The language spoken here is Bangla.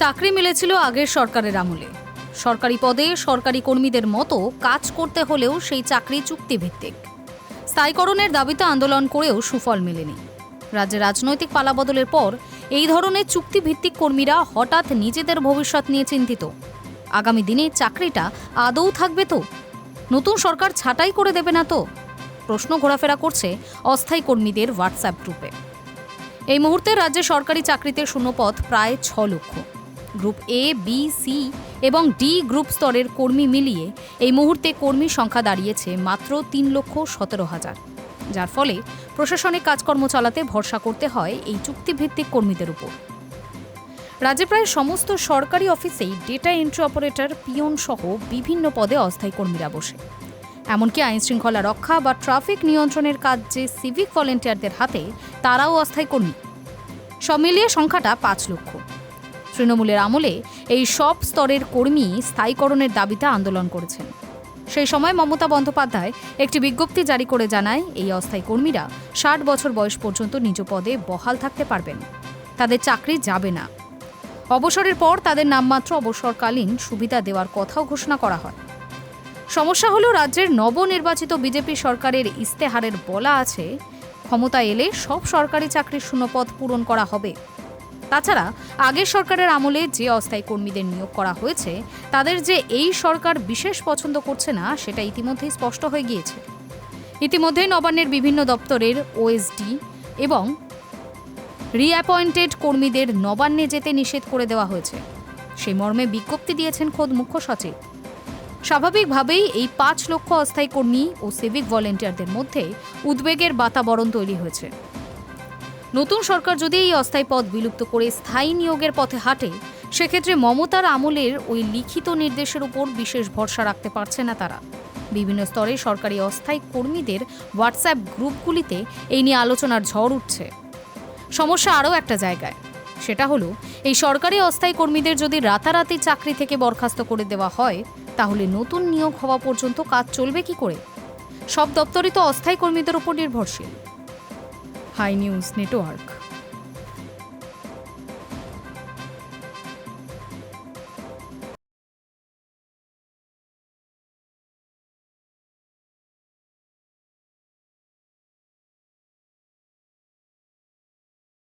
চাকরি মিলেছিল আগের সরকারের আমলে। সরকারি পদে সরকারি কর্মীদের মতো কাজ করতে হলেও সেই চাকরি চুক্তিভিত্তিক। স্থায়ীকরণের দাবিতে আন্দোলন করেও সুফল মেলেনি। রাজ্যে রাজনৈতিক পালাবদলের পর এই ধরনের চুক্তিভিত্তিক কর্মীরা হঠাৎ নিজেদের ভবিষ্যৎ নিয়ে চিন্তিত। আগামী দিনে চাকরিটা আদৌ থাকবে তো? নতুন সরকার ছাঁটাই করে দেবে না তো? প্রশ্ন ঘোরাফেরা করছে অস্থায়ী কর্মীদের হোয়াটসঅ্যাপ গ্রুপে। এই মুহূর্তে রাজ্যে সরকারি চাকরিতে শূন্যপদ প্রায় 6 লক্ষ। গ্রুপ এ, বি, সি এবং ডি গ্রুপ স্তরের কর্মী মিলিয়ে এই মুহূর্তে কর্মী সংখ্যা দাঁড়িয়েছে মাত্র 3,17,000, যার ফলে প্রশাসনিক কাজকর্ম চালাতে ভরসা করতে হয় এই চুক্তিভিত্তিক কর্মীদের উপর। রাজ্যে প্রায় সমস্ত সরকারি অফিসেই ডেটা এন্ট্রি অপারেটর, পিয়ন সহ বিভিন্ন পদে অস্থায়ী কর্মীরা বসে। এমনকি আইনশৃঙ্খলা রক্ষা বা ট্রাফিক নিয়ন্ত্রণের কাজ যে সিভিক ভলেন্টিয়ারদের হাতে, তারাও অস্থায়ী কর্মী। সব মিলিয়ে সংখ্যাটা 5 লক্ষ। তৃণমূলের আমলে এই সব স্তরের কর্মী স্থায়ীকরণের দাবিতে আন্দোলন করেছেন। সেই সময় মমতা বন্দ্যোপাধ্যায় একটি বিজ্ঞপ্তি জারি করে জানায়, এই অস্থায়ী কর্মীরা 60 বছর বয়স পর্যন্ত নিজ পদে বহাল থাকতে পারবেন, তাদের চাকরি যাবে না। অবসরের পর তাদের নামমাত্র অবসরকালীন সুবিধা দেওয়ার কথাও ঘোষণা করা হয়। সমস্যা হলো, রাজ্যের নবনির্বাচিত বিজেপি সরকারের ইস্তেহারের বলা আছে, ক্ষমতা এলে সব সরকারি চাকরির শূন্যপদ পূরণ করা হবে। তাছাড়া আগের সরকারের আমলে যে অস্থায়ী কর্মীদের নিয়োগ করা হয়েছে, তাদের যে এই সরকার বিশেষ পছন্দ করছে না, সেটা ইতিমধ্যেই স্পষ্ট হয়ে গিয়েছে। ইতিমধ্যেই নবান্নের বিভিন্ন দপ্তরের ওএসডি এবং রিঅ্যাপয়েন্টেড কর্মীদের নবান্নে যেতে নিষেধ করে দেওয়া হয়েছে। সেই মর্মে বিজ্ঞপ্তি দিয়েছেন খোদ মুখ্য সচিব। স্বাভাবিকভাবেই এই 5 লক্ষ অস্থায়ী কর্মী ও সিভিক ভলেন্টিয়ারদের মধ্যে উদ্বেগের বাতাবরণ তৈরি হয়েছে। নতুন সরকার যদি এই অস্থায়ী পদ বিলুপ্ত করে স্থায়ী নিয়োগের পথে হাঁটে, সেক্ষেত্রে মমতার আমলের ওই লিখিত নির্দেশের উপর বিশেষ ভরসা রাখতে পারছে না তারা। বিভিন্ন স্তরে সরকারি অস্থায়ী কর্মীদের হোয়াটসঅ্যাপ গ্রুপগুলিতে এই নিয়ে আলোচনার ঝড় উঠছে। সমস্যা আরও একটা জায়গায়, সেটা হলো, এই সরকারি অস্থায়ী কর্মীদের যদি রাতারাতি চাকরি থেকে বরখাস্ত করে দেওয়া হয়, তাহলে নতুন নিয়োগ হওয়া পর্যন্ত কাজ চলবে কি করে? সব দপ্তরই তো অস্থায়ী কর্মীদের উপর নির্ভরশীল। Hi news network.